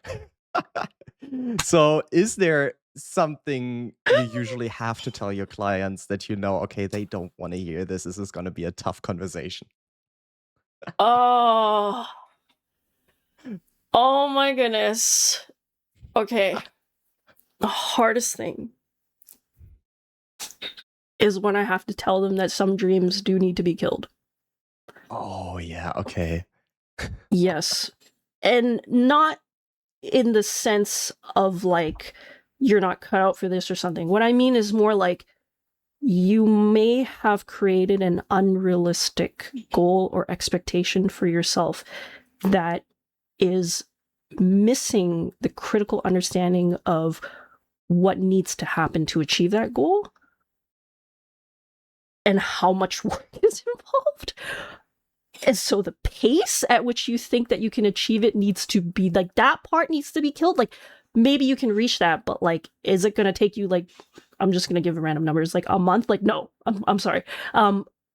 So is there something you usually have to tell your clients that you know, okay, they don't want to hear this. This is going to be a tough conversation. Oh my goodness. Okay. The hardest thing is when I have to tell them that some dreams do need to be killed. Oh, yeah. Okay. Yes. And not in the sense of like, you're not cut out for this or something. What I mean is more like, you may have created an unrealistic goal or expectation for yourself that is missing the critical understanding of what needs to happen to achieve that goal and how much work is involved. And so the pace at which you think that you can achieve it needs to be like, that part needs to be killed. Like maybe you can reach that, but like, is it going to take you like, I'm just going to give random numbers, like a month? Like, no, I'm sorry.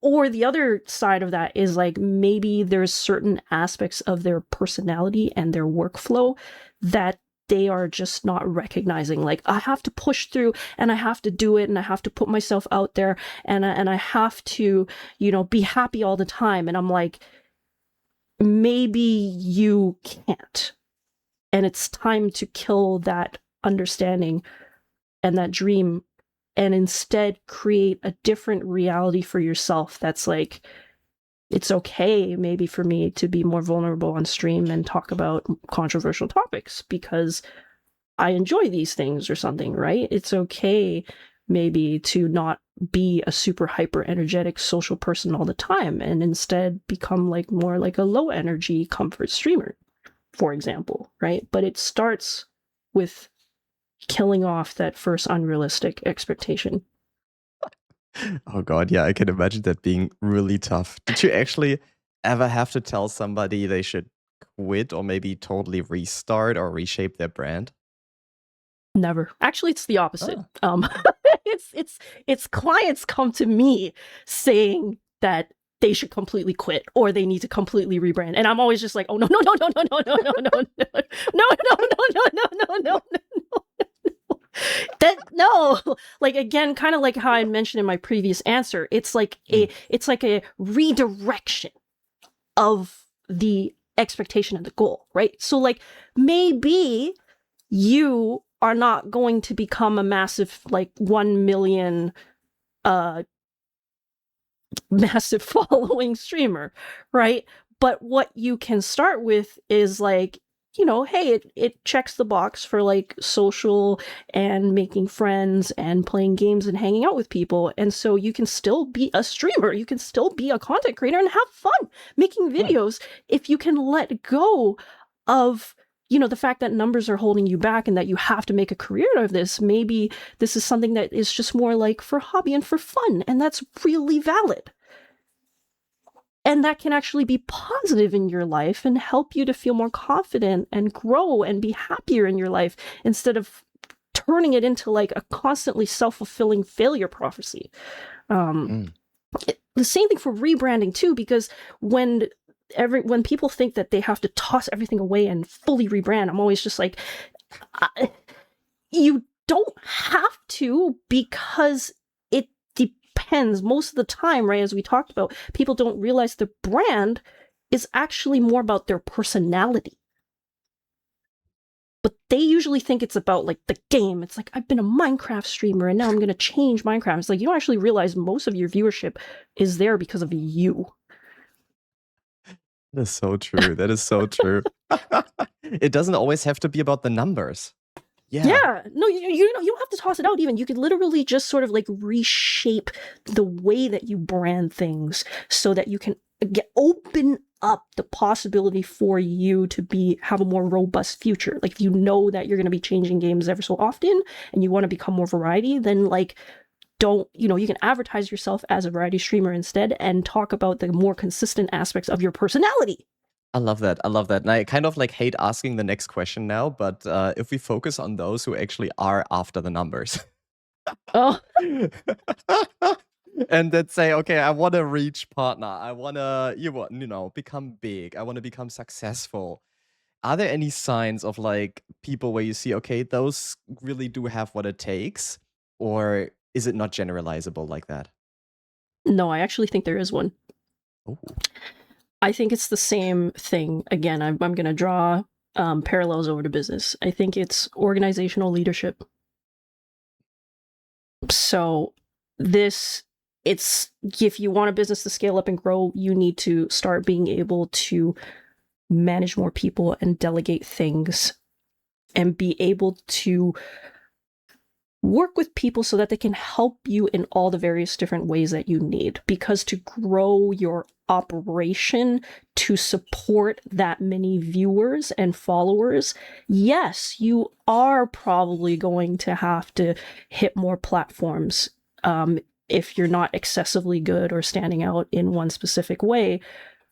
Or the other side of that is like, maybe there's certain aspects of their personality and their workflow that they are just not recognizing. Like, I have to push through and I have to do it and I have to put myself out there and I have to, you know, be happy all the time. And I'm like, maybe you can't. And it's time to kill that understanding and that dream and instead create a different reality for yourself that's like, it's okay maybe for me to be more vulnerable on stream and talk about controversial topics because I enjoy these things or something, right? It's okay maybe to not be a super hyper energetic social person all the time and instead become like more like a low energy comfort streamer, for example, right? But it starts with killing off that first unrealistic expectation. Oh God, yeah, I can imagine that being really tough. Did you actually ever have to tell somebody they should quit or maybe totally restart or reshape their brand? Never. Actually, it's the opposite. It's clients come to me saying that they should completely quit or they need to completely rebrand. And I'm always just like, oh no. That No, like again, kind of like how I mentioned in my previous answer, it's like a redirection of the expectation and the goal, right? So like maybe you are not going to become a massive like 1 million massive following streamer, right? But what you can start with is like, you know, hey, it checks the box for like social and making friends and playing games and hanging out with people. And so you can still be a streamer, you can still be a content creator and have fun making videos if you can let go of, you know, the fact that numbers are holding you back and that you have to make a career out of this. Maybe this is something that is just more like for hobby and for fun, and that's really valid. And that can actually be positive in your life and help you to feel more confident and grow and be happier in your life instead of turning it into like a constantly self-fulfilling failure prophecy. The same thing for rebranding too, because when people think that they have to toss everything away and fully rebrand, I'm always just like, you don't have to, because it depends. Most of the time, right, as we talked about, people don't realize the brand is actually more about their personality. But they usually think it's about like the game. It's like, I've been a Minecraft streamer and now I'm going to change Minecraft. It's like, you don't actually realize most of your viewership is there because of you. That is so true. That is so true. It doesn't always have to be about the numbers. Yeah. No, you don't have to toss it out even. You could literally just sort of like reshape the way that you brand things so that you can open up the possibility for you to have a more robust future. Like if you know that you're going to be changing games ever so often and you want to become more variety, then like you can advertise yourself as a variety streamer instead and talk about the more consistent aspects of your personality. I love that. I love that. And I kind of like hate asking the next question now, but if we focus on those who actually are after the numbers. Oh. And that say, okay, I want to reach partner. I want to, become big. I want to become successful. Are there any signs of like people where you see, okay, those really do have what it takes? Or is it not generalizable like that? No, I actually think there is one. Ooh. I think it's the same thing. Again, I'm going to draw parallels over to business. I think it's organizational leadership. So if you want a business to scale up and grow, you need to start being able to manage more people and delegate things and be able to work with people so that they can help you in all the various different ways that you need. Because to grow your operation to support that many viewers and followers, yes, you are probably going to have to hit more platforms if you're not excessively good or standing out in one specific way.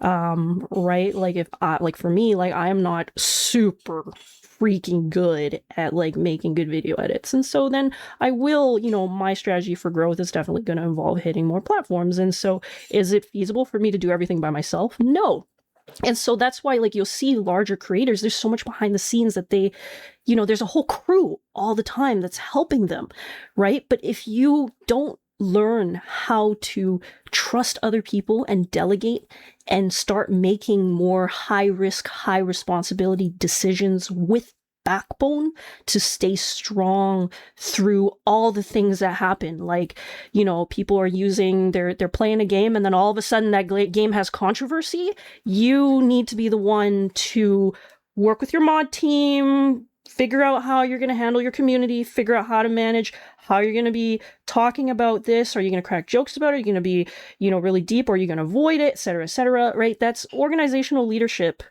Right? Like for me, like I am not super freaking good at like making good video edits. And so then I will, my strategy for growth is definitely going to involve hitting more platforms. And so is it feasible for me to do everything by myself? No. And so that's why like you'll see larger creators, there's so much behind the scenes that they, there's a whole crew all the time that's helping them, right? But if you don't learn how to trust other people and delegate and start making more high risk, high responsibility decisions with backbone to stay strong through all the things that happen. Like, people are they're playing a game and then all of a sudden that game has controversy. You need to be the one to work with your mod team, figure out how you're going to handle your community, figure out how to manage, how you're going to be talking about this. Are you going to crack jokes about it? Are you going to be, really deep? Or are you going to avoid it, et cetera, right? That's organizational leadership,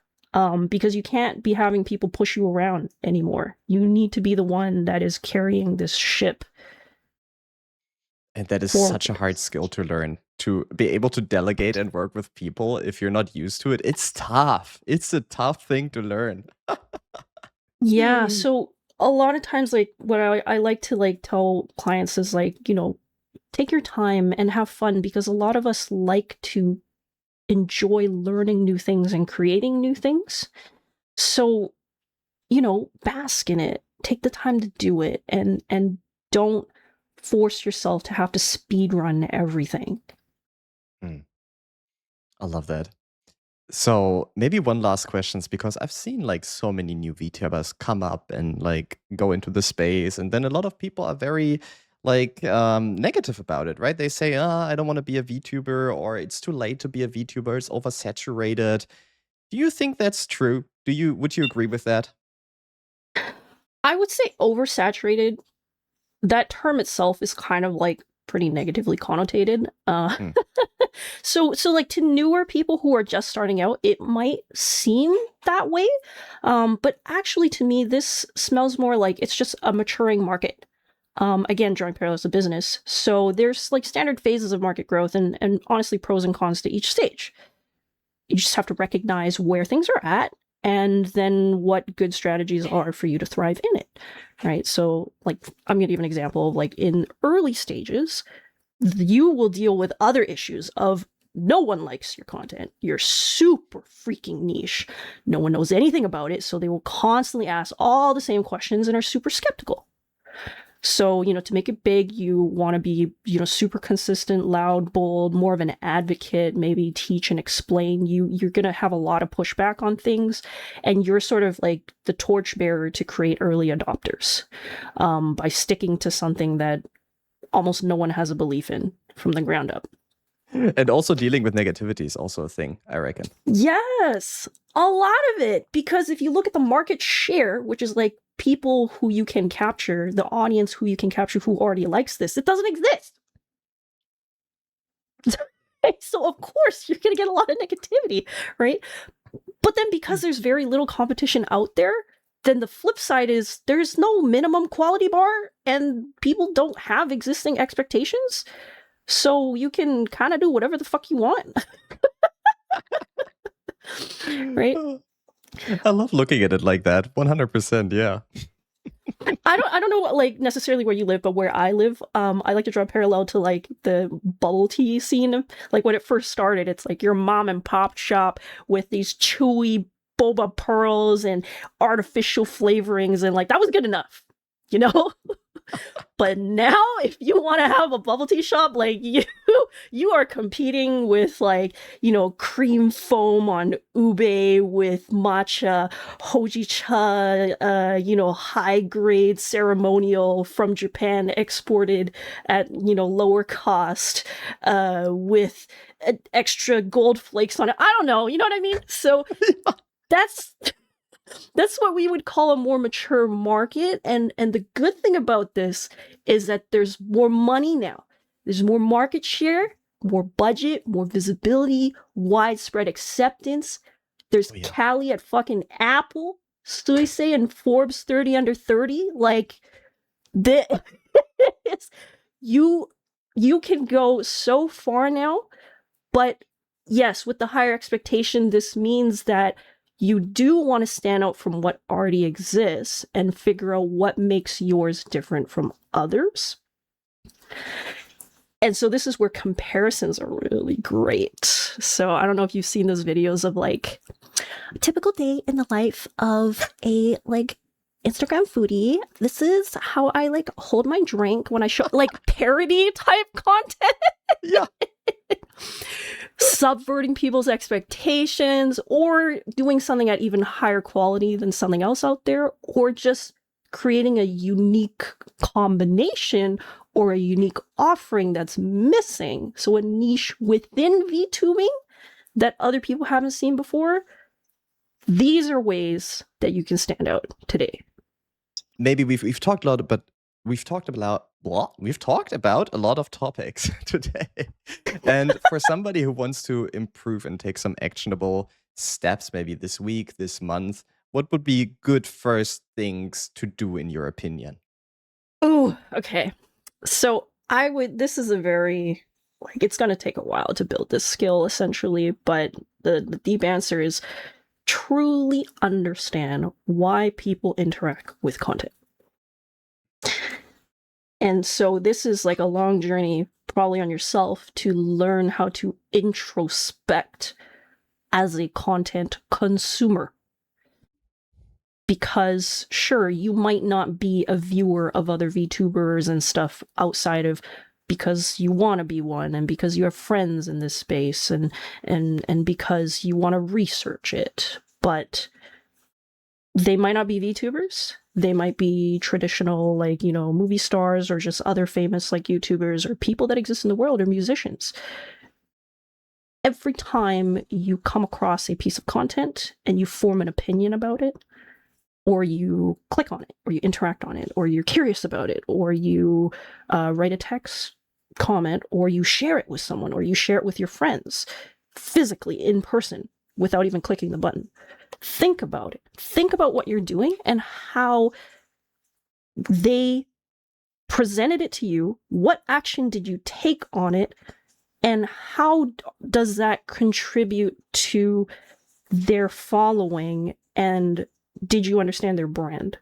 because you can't be having people push you around anymore. You need to be the one that is carrying this ship. And that is such a hard skill to learn, to be able to delegate and work with people if you're not used to it. It's tough. It's a tough thing to learn. Yeah, so a lot of times, like, what I like to, like, tell clients is, like, take your time and have fun, because a lot of us like to enjoy learning new things and creating new things. So, bask in it. Take the time to do it and don't force yourself to have to speed run everything. I love that. So maybe one last question, because I've seen like so many new VTubers come up and like go into the space, and then a lot of people are very like negative about it, right? They say, I don't want to be a VTuber, or it's too late to be a VTuber, it's oversaturated. Do you think that's true? Would you agree with that? I would say oversaturated. That term itself is kind of like pretty negatively connotated. So like to newer people who are just starting out, it might seem that way. But actually to me, this smells more like it's just a maturing market. Again, drawing parallels to business. So there's like standard phases of market growth and honestly pros and cons to each stage. You just have to recognize where things are at and then what good strategies are for you to thrive in it, right? So like, I'm going to give an example of like in early stages, you will deal with other issues of no one likes your content. You're super freaking niche. No one knows anything about it. So they will constantly ask all the same questions and are super skeptical. So, to make it big, you want to be, super consistent, loud, bold, more of an advocate, maybe teach and explain. You're going to have a lot of pushback on things. And you're sort of like the torchbearer to create early adopters by sticking to something that almost no one has a belief in from the ground up. And also dealing with negativity is also a thing, I reckon. Yes, a lot of it. Because if you look at the market share, which is like people who you can capture, the audience who you can capture who already likes this, it doesn't exist. So of course you're going to get a lot of negativity, right? But then because there's very little competition out there, then the flip side is there's no minimum quality bar and people don't have existing expectations. So you can kind of do whatever the fuck you want. Right? I love looking at it like that. 100%, yeah. I don't know what, like necessarily where you live, but where I live, I like to draw a parallel to like the bubble tea scene. Like when it first started, it's like your mom and pop shop with these chewy boba pearls and artificial flavorings, and like that was good enough, But now if you want to have a bubble tea shop, like you are competing with like, cream foam on ube with matcha, hojicha, high grade ceremonial from Japan exported at, lower cost, with extra gold flakes on it. I don't know. You know what I mean? So that's what we would call a more mature market. And the good thing about this is that there's more money now. There's more market share, more budget, more visibility, widespread acceptance. There's Callie at fucking Apple, Suisse and Forbes 30 under 30. Like, you can go so far now. But yes, with the higher expectation, this means that you do want to stand out from what already exists and figure out what makes yours different from others. And so this is where comparisons are really great. So I don't know if you've seen those videos of like a typical day in the life of a like Instagram foodie. This is how I like hold my drink when I show like parody type content. Yeah. Subverting people's expectations or doing something at even higher quality than something else out there, or just creating a unique combination or a unique offering that's missing. So a niche within VTubing that other people haven't seen before. These are ways that you can stand out today. Maybe we've talked a lot, but we've talked about a lot of topics today. And for somebody who wants to improve and take some actionable steps, maybe this week, this month, what would be good first things to do in your opinion? Oh, okay. So this is a very, like, it's going to take a while to build this skill essentially, but the deep answer is truly understand why people interact with content. And so this is like a long journey probably on yourself to learn how to introspect as a content consumer. because sure, you might not be a viewer of other VTubers and stuff outside of because you want to be one, and because you have friends in this space, and because you want to research it, but they might not be VTubers. They might be traditional, like, you know, movie stars, or just other famous like YouTubers, or people that exist in the world, or musicians. Every time you come across a piece of content and you form an opinion about it, or you click on it, or you interact on it, or you're curious about it, or you write a text comment, or you share it with someone, or you share it with your friends physically in person without even clicking the button. Think about it. Think about what you're doing and how they presented it to you. What action did you take on it? And how does that contribute to their following? And did you understand their brand?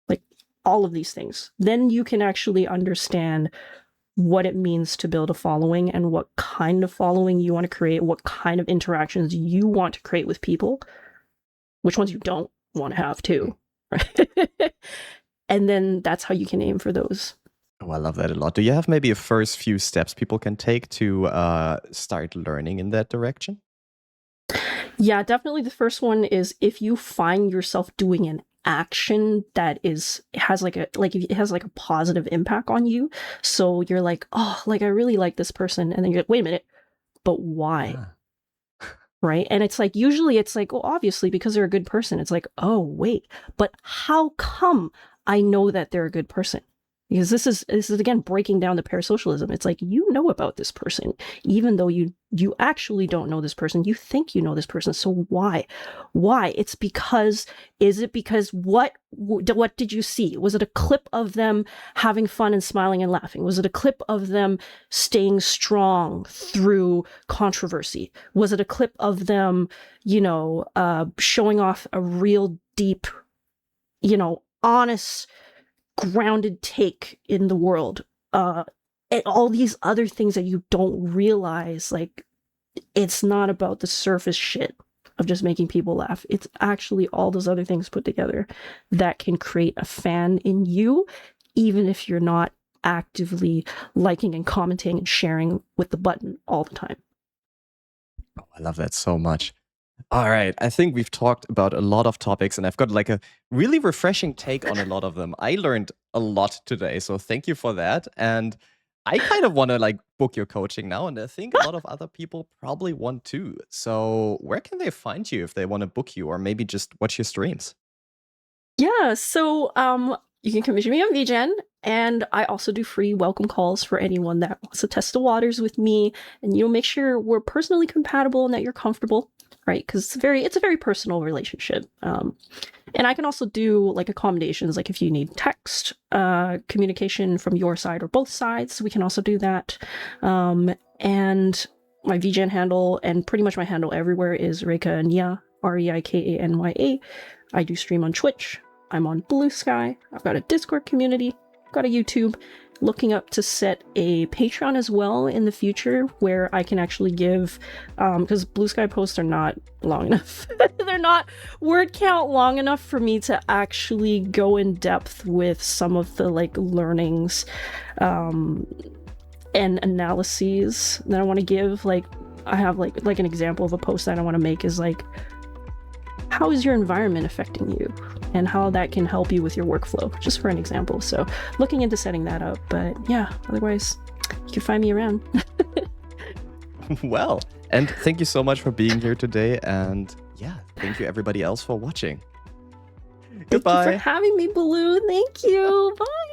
Like, all of these things. Then you can actually understand what it means to build a following, and what kind of following you want to create, what kind of interactions you want to create with people, which ones you don't want to have too. Right? And then that's how you can aim for those. Oh, I love that a lot. Do you have maybe a first few steps people can take to start learning in that direction? Yeah, definitely. The first one is, if you find yourself doing an action that has like a positive impact on you, so you're like, oh, like I really like this person, and then you're like, wait a minute, but why? Right? And it's like, usually it's like, well, obviously because they're a good person. It's like, oh wait, but how come I know that they're a good person? Because this is again breaking down the parasocialism. It's like, you know about this person, even though you actually don't know this person. You think you know this person. So why? It's because, is it because what did you see? Was it a clip of them having fun and smiling and laughing? Was it a clip of them staying strong through controversy? Was it a clip of them, you know, showing off a real deep, you know, honest, grounded take in the world, and all these other things that you don't realize? Like, it's not about the surface shit of just making people laugh. It's actually all those other things put together that can create a fan in you, even if you're not actively liking and commenting and sharing with the button all the time. Oh, I love that so much. All right, I think we've talked about a lot of topics, and I've got like a really refreshing take on a lot of them. I learned a lot today, so thank you for that. And I kind of want to like book your coaching now, and I think a lot of other people probably want to. So where can they find you if they want to book you, or maybe just watch your streams? Yeah, so you can commission me on VGen, and I also do free welcome calls for anyone that wants to test the waters with me, and you know, make sure we're personally compatible and that you're comfortable, right? Because it's a very personal relationship. And I can also do like accommodations, like if you need text communication from your side or both sides, we can also do that. And my VGen handle, and pretty much my handle everywhere, is Reikanya, Reikanya. I do stream on Twitch. I'm on Blue Sky. I've got a Discord community. I've got a YouTube. Looking up to set a Patreon as well in the future, where I can actually give, because Blue Sky posts are not long enough. They're not word count long enough for me to actually go in depth with some of the like learnings and analyses that I want to give. Like, I have like an example of a post that I want to make is like, how is your environment affecting you, and how that can help you with your workflow, just for an example. So looking into setting that up, but yeah, otherwise you can find me around. Well, and thank you so much for being here today, and yeah, thank you everybody else for watching. Goodbye. Thank you for having me, Blue. Thank you. Bye.